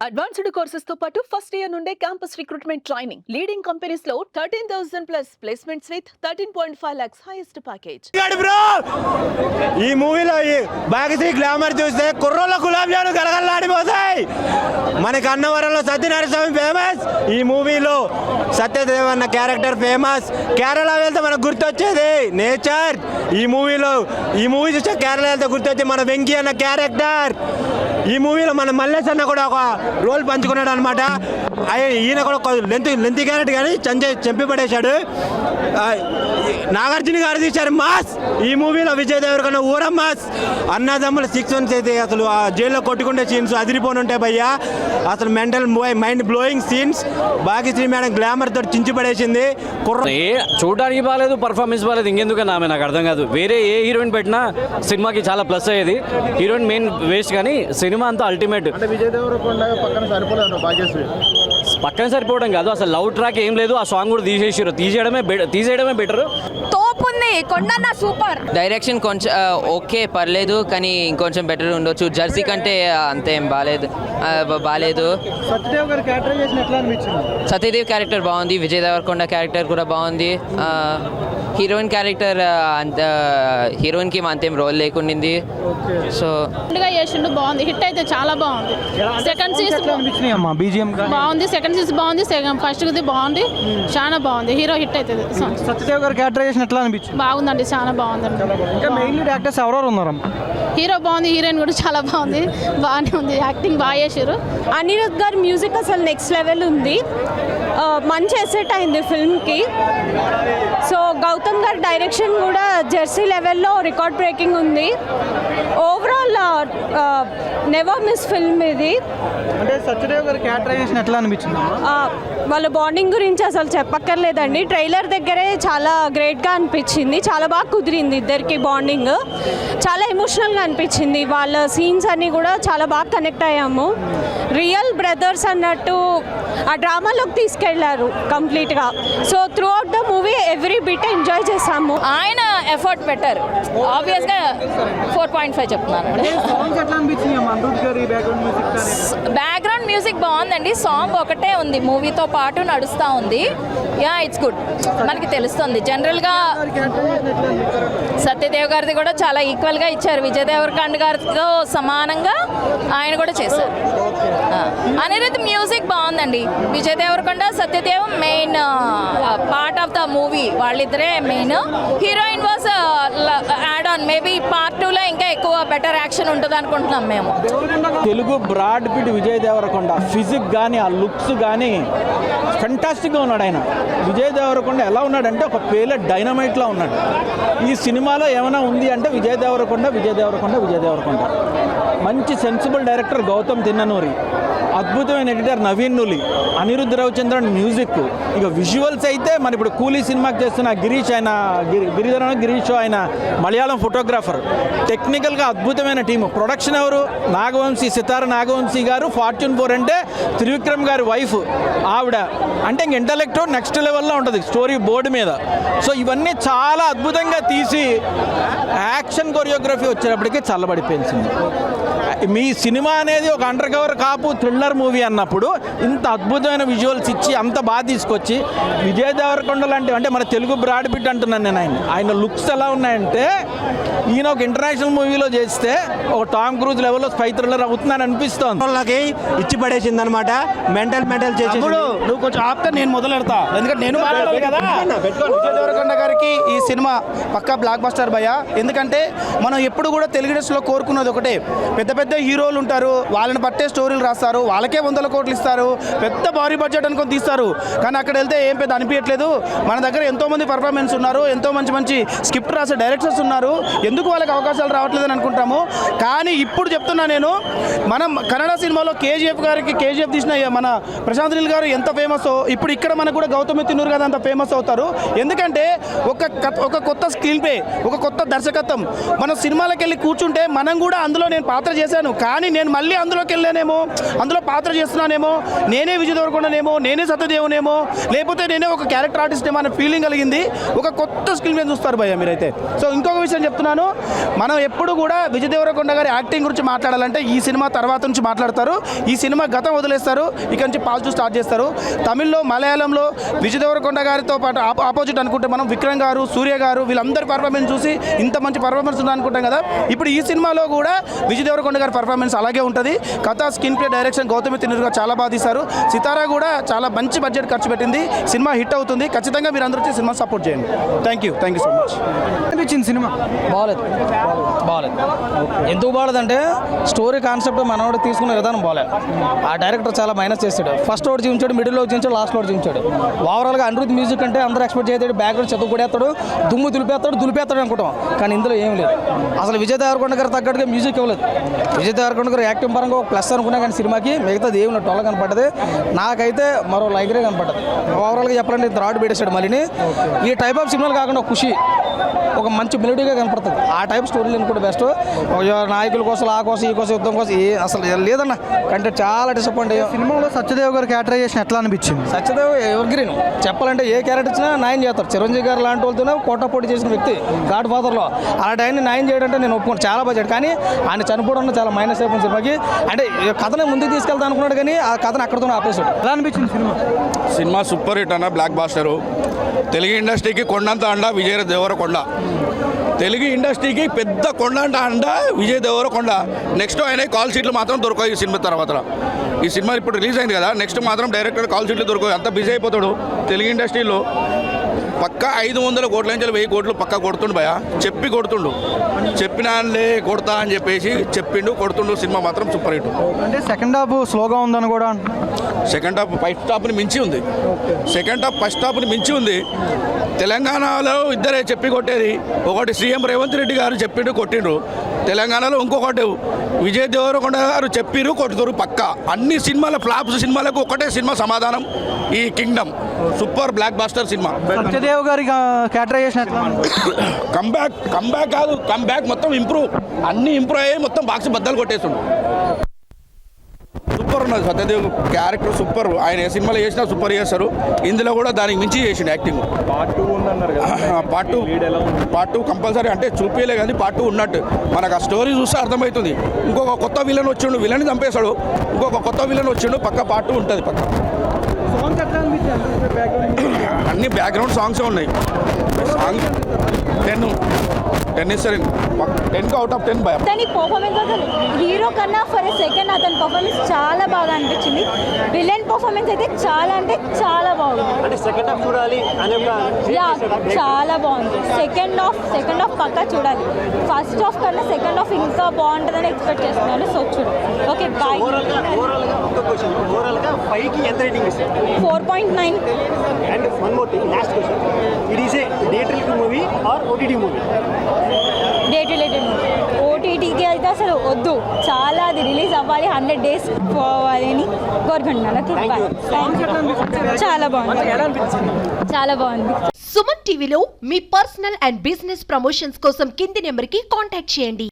Advanced courses తో పాటు first year నుండే campus recruitment training leading companies లో 13,000 plus placements with 13.5 lakhs highest package. Bro ఈ మూవీలో బాగసి గ్లామర్ చూస్తే కుర్రోళ్ళ గులాబ్ జాములు గలగలలాడిపోతాయి. మనకి అన్నవరంలో సత్యనారాయణ స్వామి ఫేమస్, ఈ మూవీలో సత్యదేవ్ అన్న క్యారెక్టర్ ఫేమస్. కేరళ వెళ్తే మనకు గుర్తొచ్చేది నేచర్. ఈ మూవీ చూస్తే కేరళ వెళ్తే గుర్తొచ్చి మన వెంకీ అన్న క్యారెక్టర్. ఈ మూవీలో మన మల్లేష్ అన్న కూడా ఒక రోల్ పంచుకున్నాడు అనమాట. ఈయన కూడా లెంత్ క్యారెక్టర్ కానీ చంపి పడేశాడు. నాగార్జున గారు తీశారు మాస్. ఈ మూవీలో విజయ్ దేవరకొండ ఊరం మాస్. అన్నదమ్ముల 6 months అయితే అసలు ఆ జైల్లో కొట్టుకుంటే సీన్స్ అదిరిపోని ఉంటాయి భయ్యా. అసలు mind blowing scenes. Bhagyashree madam glamour తోటి చించి పడేసింది. చూడడానికి బాగాలేదు, పర్ఫార్మెన్స్ బాగాలేదు, ఇంకెందుకన్నా ఆమె నాకు అర్థం కాదు. వేరే ఏ హీరోయిన్ పెట్టినా సినిమాకి చాలా ప్లస్ అయ్యేది. హీరోయిన్ మెయిన్ వేస్ట్, కానీ సినిమా అంతా అల్టిమేట్. విజయ్ దేవరకొండ పక్కన సరిపోవడం కాదు, అసలు లవ్ ట్రాక్ ఏం లేదు. ఆ సాంగ్ కూడా తీసేసారు. తీసేయడమే బెటర్. తోపుంది కొండన్న సూపర్. డైరెక్షన్ కొంచెం ఓకే పర్లేదు, కానీ ఇంకొంచెం బెటర్ ఉండొచ్చు. జెర్సీ కంటే అంతేం బాగాలేదు. సత్యదేవ్ క్యారెక్టర్ బాగుంది, విజయ్ దేవరకొండ క్యారెక్టర్ కూడా బాగుంది. హీరోయిన్ క్యారెక్టర్ అంత హీరోయిన్కి అంతేం రోల్ లేకుండింది. సో చేసిండు, బాగుంది. హిట్ అయితే చాలా బాగుంది. సెకండ్ సీజన్ బాగుంది, సెకండ్ సీజన్ బాగుంది, ఫస్ట్ బాగుంది, చాలా బాగుంది. హీరో హిట్ అవుతుంది. సత్యదేవ్ గారి క్యారెక్టరైజేషన్ ఎట్లా అనిపించింది? బాగుందండి, చాలా బాగుందండి. ఇంకా మెయిన్లీ యాక్టర్స్ ఎవరెవరు ఉన్నారు? హీరో బాగుంది, హీరోయిన్ కూడా చాలా బాగుంది, బాగానే ఉంది. యాక్టింగ్ బాగా చేశారు. అనిరుద్ గారి మ్యూజిక్ అసలు నెక్స్ట్ లెవెల్ ఉంది. మంచి ఎసెట్ అయింది ఫిల్మ్కి. సో గౌతమ్ గారి డైరెక్షన్ కూడా జెర్సీ లెవెల్లో రికార్డ్ బ్రేకింగ్ ఉంది. ఓవరాల్ నెవర్ మిస్ ఫిల్మ్ ఇది. అంటే సత్యదేవ్ గారి క్యారెక్టరైజేషన్ ఎట్లా అనిపించింది? వాళ్ళ బాండింగ్ గురించి అసలు చెప్పక్కర్లేదండి. ట్రైలర్ దగ్గరే చాలా గ్రేట్గా అనిపించింది. చాలా బాగా కుదిరింది ఇద్దరికి బాండింగ్. చాలా ఎమోషనల్గా అనిపించింది. వాళ్ళ సీన్స్ అన్నీ కూడా చాలా బాగా కనెక్ట్ అయ్యాము. రియల్ బ్రదర్స్ అన్నట్టు ఆ డ్రామాలోకి తీసుకెళ్లారు కంప్లీట్గా. So through out the movie every bit enjoy చేసాము. ఆయన ఎఫర్ట్ పెట్టారు. ఆబ్వియస్గా 4.5 చెప్తున్నాను. బ్యాక్గ్రౌండ్ మ్యూజిక్ బాగుందండి. సాంగ్ ఒకటే ఉంది, మూవీతో పాటు నడుస్తూ ఉంది. Yeah, it's good. మనకి తెలుస్తుంది జనరల్గా. సత్యదేవ్ గారిది కూడా చాలా ఈక్వల్గా ఇచ్చారు. విజయ్ దేవరకొండ గారితో సమానంగా ఆయన కూడా చేశారు. అనిరుద్ మ్యూజిక్ బాగుందండి. Vijay Deverakonda, Satyadev main part of the movie. వాళ్ళిద్దరే main. Heroine was add on. Maybe part 2లో ఇంకా ఎక్కువ బెటర్ యాక్షన్ ఉంటుంది అనుకుంటున్నాం మేము. Telugu Brad Pitt Vijay Deverakonda physique కానీ ఆ లుక్స్ కానీ ఫెంటాస్టిక్గా ఉన్నాడు ఆయన. విజయ్ దేవరకొండ ఎలా ఉన్నాడంటే ఒక పేల డైనమైట్లా ఉన్నాడు. ఈ సినిమాలో ఏమైనా ఉంది అంటే విజయ్ దేవరకొండ. మంచి సెన్సిబుల్ డైరెక్టర్ గౌతమ్ తిన్ననూరి, అద్భుతమైన ఎడిటర్ నవీన్ నులి, అనిరుద్ధ్ రవిచంద్రన్ మ్యూజిక్. ఇక విజువల్స్ అయితే మన ఇప్పుడు కూలీ సినిమాకి చేస్తున్న గిరీష్ ఆయన మలయాళం ఫోటోగ్రాఫర్. టెక్నికల్గా అద్భుతమైన టీము. ప్రొడక్షన్ ఎవరు? నాగవంశీ, సితార నాగవంశీ గారు. ఫార్చ్యూన్ 4 అంటే త్రివిక్రమ్ గారి వైఫ్ ఆవిడ. అంటే ఇంక ఇంటలెక్ట్ నెక్స్ట్ లెవెల్లో ఉంటుంది స్టోరీ బోర్డు మీద. సో ఇవన్నీ చాలా అద్భుతంగా తీసి యాక్షన్ కొరియోగ్రఫీ వచ్చేటప్పటికి చల్లబడిపోయింది. మీ సినిమా అనేది ఒక అండర్ కవర్ కాపు థ్రిల్లర్ మూవీ అన్నప్పుడు ఇంత అద్భుతమైన విజువల్స్ ఇచ్చి అంత బాగా తీసుకొచ్చి విజయ్ దేవరకొండ లాంటి, అంటే మన తెలుగు బ్రాడ్ పిట్ అంటున్నాను నేను. ఆయన లుక్స్ ఎలా ఉన్నాయంటే ఈయన ఒక ఇంటర్నేషనల్ మూవీలో చేస్తే ఒక టామ్ క్రూజ్ లెవెల్లో స్పై థ్రిల్లర్ అవుతుందని అనిపిస్తోంది. వాళ్ళకి ఇచ్చి పడేసింది అనమాట. మెంటల్ చేసి నువ్వు కొంచెం ఆప్తే నేను మొదలెడతా, ఎందుకంటే నేను కదా. విజయ్ దేవరకొండ గారికి ఈ సినిమా పక్కా బ్లాక్ బస్టర్ భయ్యా. ఎందుకంటే మనం ఎప్పుడు కూడా తెలుగు ఇండస్ట్రీలో కోరుకున్నది ఒకటే, పెద్ద పెద్ద హీరోలు ఉంటారు, వాళ్ళని పట్టే స్టోరీలు రాస్తారు, వాళ్ళకే 100 కోట్లు ఇస్తారు, పెద్ద భారీ బడ్జెట్ అనుకొని తీస్తారు. కానీ అక్కడ వెళ్తే ఏం పెద్ద అనిపించట్లేదు. మన దగ్గర ఎంతోమంది పర్ఫార్మెన్స్ ఉన్నారు, ఎంతో మంచి స్క్రిప్ట్ రాసే డైరెక్టర్స్ ఉన్నారు, ఎందుకు వాళ్ళకి అవకాశాలు రావట్లేదని అనుకుంటాము. కానీ ఇప్పుడు చెప్తున్నా నేను, మనం కన్నడ సినిమాలో కేజీఎఫ్ తీసిన మన ప్రశాంత్ నీల్ గారు ఎంత ఫేమస్, ఇప్పుడు ఇక్కడ మనకు కూడా గౌతమ్ తిన్నూరు గారు అంత ఫేమస్ అవుతారు. ఎందుకంటే ఒక కొత్త స్క్రీన్ ప్లే, ఒక కొత్త దర్శకత్వం. మన సినిమాలకు వెళ్ళి కూర్చుంటే మనం కూడా అందులో నేను పాత్ర చేసే చేశాను, కానీ నేను మళ్ళీ అందులోకి వెళ్ళానేమో, అందులో పాత్ర చేస్తున్నానేమో, నేనే విజయ్ దేవరకొండనేమో, నేనే సత్యదేవునేమో, లేకపోతే నేనే ఒక క్యారెక్టర్ ఆర్టిస్ట్ ఏమో అనే ఫీలింగ్ కలిగింది. ఒక కొత్త స్కిల్ మీద చూస్తారు భయ్య మీరైతే. సో ఇంకొక విషయం చెప్తున్నాను, మనం ఎప్పుడు కూడా విజయ్ దేవరకొండ గారి యాక్టింగ్ గురించి మాట్లాడాలంటే ఈ సినిమా తర్వాత నుంచి మాట్లాడతారు. ఈ సినిమా గతం వదిలేస్తారు, ఇక నుంచి పాజిటివ్ స్టార్ట్ చేస్తారు. తమిళ్లో, మలయాళంలో విజయ్ దేవరకొండ గారితో పాటు ఆపోజిట్ అనుకుంటే మనం విక్రమ్ గారు, సూర్య గారు వీళ్ళందరి పర్ఫార్మెన్స్ చూసి ఇంత మంచి పర్ఫార్మెన్స్ ఉంది అనుకుంటాం కదా. ఇప్పుడు ఈ సినిమాలో కూడా విజయ్ దేవరకొండ గారి పర్ఫార్మెన్స్ అలాగే ఉంటుంది. కథ, స్క్రీన్ ప్లే, డైరెక్షన్ గౌతమి తిన్నూరు గారు చాలా బాగా తీశారు. సితారా కూడా చాలా మంచి బడ్జెట్ ఖర్చు పెట్టింది. సినిమా హిట్ అవుతుంది. ఖచ్చితంగా మీరు అందరూ వచ్చి సినిమా సపోర్ట్ చేయండి. Thank you so much. అనిపించింది సినిమా? బాగాలేదు. ఎందుకు బాగాలేదంటే స్టోరీ కాన్సెప్ట్ మనోడు తీసుకున్న విధానం బాగాలేదు. ఆ డైరెక్టర్ చాలా మైనస్ చేస్తాడు. ఫస్ట్ ఒకటి చూపించాడు, మిడిల్లో చూపించాడు, లాస్ట్లో ఒకటి చూపించాడు. ఓవరాల్గా అనిరుద్ధ్ మ్యూజిక్ అంటే అందరూ ఎక్స్పెక్ట్ చేస్తాడు, బ్యాక్గ్రౌండ్ చెత్త కొడేస్తాడు, దుమ్ము దులిపేస్తాడు అనుకుంటాం. కానీ ఇందులో ఏం లేదు. అసలు విజయ్ దేవరకొండ గారు తగ్గట్టుగా మ్యూజిక్ ఇవ్వలేదు. విజయ్ దేవరకొండ గారు యాక్టింగ్ పరంగా ఒక ప్లస్ అనుకున్నా, కానీ సినిమాకి మిగతాది ఏమి టొల్ల కనపడ్డది. నాకైతే మరో లైగ్రే కనపడ్డది. ఓవరాల్గా చెప్పాలంటే థ్రాడ్ పెట్టేశాడు. మళ్ళీ ఈ టైప్ ఆఫ్ సినిమాలు కాకుండా ఖుషి ఒక మంచి మెలోడీగా కనపడుతుంది. ఆ టైప్ స్టోరీలు అనుకుంటే బెస్ట్. నాయకుల కోసం, ఆ కోసం, ఈ కోసం, యుద్ధం కోసం అసలు లేదన్న. కంటే చాలా డిసప్పాయింట్ అయ్యాం. సినిమాలో సత్యదేవ్ గారి క్యారెక్టరైజేషన్ ఎట్లా అనిపించింది? సత్యదేవ్ ఎవర్ గ్రీన్ చెప్పాలంటే ఏ క్యారెక్టర్ ఇచ్చినా న్యాయం చేస్తారు. చిరంజీవి గారు లాంటి వాళ్ళతోనే పోటాపోటీ చేసిన వ్యక్తి గాడ్ ఫాదర్లో. అలాంటి ఆయన్ని న్యాయం చేయడంటే నేను ఒప్పుకోను. చాలా బడ్జెట్, కానీ ఆయన చనిపోవడం చాలా మైనస్ అయిపోయింది సినిమాకి. అంటే కథని ముందుకు తీసుకెళ్తా అనుకున్నాడు, కానీ ఆ కథను అక్కడితో ఆపేశాడు. ఎలా అనిపించింది సినిమా? సినిమా సూపర్ హిట్ అన్న, బ్లాక్ బాస్టరు. తెలుగు ఇండస్ట్రీకి కొండంత అండ విజయ్ దేవరకొండ. తెలుగు ఇండస్ట్రీకి పెద్ద కొండ అండ విజయ్ దేవరకొండ. నెక్స్ట్ ఆయన కాల్ షీట్లు మాత్రం దొరకవు ఈ సినిమా తర్వాత. ఈ సినిమా ఇప్పుడు రిలీజ్ అయింది కదా, నెక్స్ట్ మాత్రం డైరెక్టర్ కాల్ షీట్లు దొరకవు. అంత బిజీ అయిపోతాడు తెలుగు ఇండస్ట్రీలో. పక్కా 500 కోట్ల నుంచి 1000 కోట్లు పక్కా కొడుతుండు భయ. చెప్పి కొడుతుండు, చెప్పినాలే కొడతా అని చెప్పేసి చెప్పిండు, కొడుతుండు. సినిమా మాత్రం సూపర్ హిట్. అంటే సెకండ్ హాఫ్ స్లోగా ఉందని కూడా సెకండ్ హాఫ్ ఫస్ట్ హాఫ్ని మించి ఉంది. సెకండ్ హాఫ్ ఫస్ట్ హాఫ్ని మించి ఉంది. తెలంగాణలో ఇద్దరే చెప్పి కొట్టేది. ఒకటి సీఎం రేవంత్ రెడ్డి గారు చెప్పిండు, కొట్టిండ్రు. తెలంగాణలో ఇంకొకటి విజయ్ దేవరకొండ గారు చెప్పిరు, కొట్టుతారు పక్క. అన్ని సినిమాల ఫ్లాప్స్ సినిమాలకు ఒకటే సినిమా సమాధానం, ఈ Kingdom. Super blockbuster cinema. Satyadev గారి క్యారెక్టరైజేషన్ ఎట్లా? కంబ్యాక్ కాదు, కంబ్యాక్ మొత్తం ఇంప్రూవ్. అన్ని ఇంప్రూవ్ అయ్యి మొత్తం బాక్స్ బద్దలు కొట్టేస్తుండు. సూపర్ ఉన్నది సత్యదేవ్ క్యారెక్టర్ సూపర్. ఆయన ఏ సినిమాలో చేసినా సూపర్ చేస్తారు. ఇందులో కూడా దానికి మించి చేసిండు యాక్టింగ్. పార్ట్ 2 కంపల్సరీ, అంటే చూపించలే కానీ పార్ట్ 2 ఉన్నట్టు. మనకు ఆ స్టోరీ చూస్తే అర్థమవుతుంది. ఇంకొక కొత్త విలన్ వచ్చిండు, విలన్ చంపేశాడు. ఇంకొక కొత్త విలన్ వచ్చిండు, పక్క పార్ట్ 2 ఉంటుంది పక్క. అన్ని బ్యాక్గ్రౌండ్ సాంగ్స్ ఉన్నాయి. సాంగ్ 10 ఇస్తారు. 10 అవుట్ ఆఫ్ 10 భయ. అతని పర్ఫార్మెన్స్ అసలు హీరో కన్నా ఫర్ సెకండ్ అతని పర్ఫార్మెన్స్ చాలా బాగా అనిపించింది. విలన్ పర్ఫార్మెన్స్ అయితే చాలా అంటే చాలా బాగుంది. అంటే సెకండ్ హాఫ్ చూడాలి అనే చాలా బాగుంది. సెకండ్ హాఫ్ పక్కా చూడాలి. ఫస్ట్ హాఫ్ కన్నా సెకండ్ హాఫ్ ఇంకా బాగుంటుందని ఎక్స్పెక్ట్ చేస్తున్నాను. సో చూడు. Okay bye. ఓవరాల్గా 5కి ఎంత రేటింగ్ ఇస్తారు? 4.9. And one more thing, last question. It is a theatrical movie or OTT movie? Date related movie. ఓటీటీకి అయితే అసలు వద్దు, చాలా అది రిలీజ్ అవ్వాలి, 100 days పోవాలి అని కోరుకుంటున్నాను. Okay bye. చాలా బాగుంది. సుమన్ టీవీలో మీ పర్సనల్ అండ్ బిజినెస్ ప్రమోషన్స్ కోసం కింది నెంబర్కి కాంటాక్ట్ చేయండి.